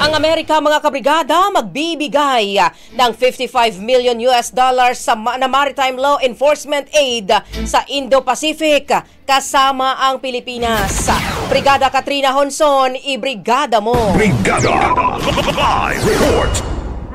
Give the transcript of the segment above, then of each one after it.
Ang Amerika, mga kabrigada, magbibigay ng $55 million na maritime law enforcement aid sa Indo-Pacific kasama ang Pilipinas. Brigada Katrina Honson, ibrigada mo. Brigada Live Report.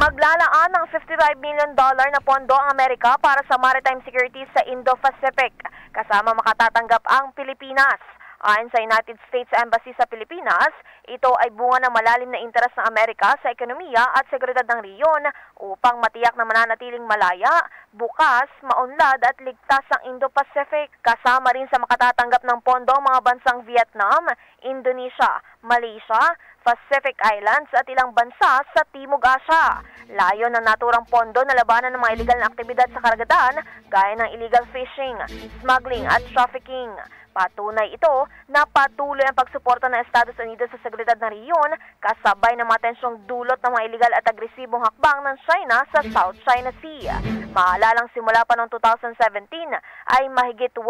Maglalaan ng $55 million na pondo ang Amerika para sa maritime security sa Indo-Pacific, kasama makatatanggap ang Pilipinas. Ayon sa United States Embassy sa Pilipinas, ito ay bunga ng malalim na interes ng Amerika sa ekonomiya at seguridad ng rehiyon upang matiyak na mananatiling malaya, bukas, maunlad at ligtas ang Indo-Pacific. Kasama rin sa makatatanggap ng pondo ang mga bansang Vietnam, Indonesia, Malaysia, Pacific Islands at ilang bansa sa Timog Asya. Layon ng naturang pondo na labanan ng mga iligal na aktibidad sa karagatan gaya ng illegal fishing, smuggling at trafficking. Patunay ito na patuloy ang pagsuporta ng Estados Unidos sa seguridad ng rehiyon kasabay ng mga tensyong dulot ng mga iligal at agresibong hakbang ng China sa South China Sea. Maalalang simula pa noong 2017 ay mahigit $1.5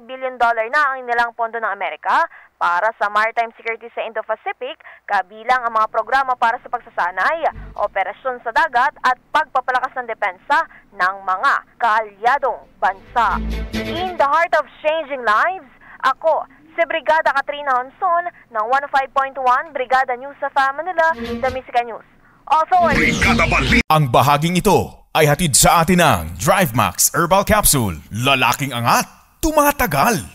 billion na ang inilang pondo ng Amerika para sa maritime security sa Indo-Pacific, kabilang ang mga programa para sa pagsasanay, operasyon sa dagat at pagpapalakas ng depensa ng mga kaalyadong bansa. In the heart of changing lives, ako si Brigada Katrina Honson ng 105.1 Brigada News sa Manila, The Musica News Authority. Ang bahaging ito ay hatid sa atin ng DriveMax Herbal Capsule. Lalaking angat, tumatagal.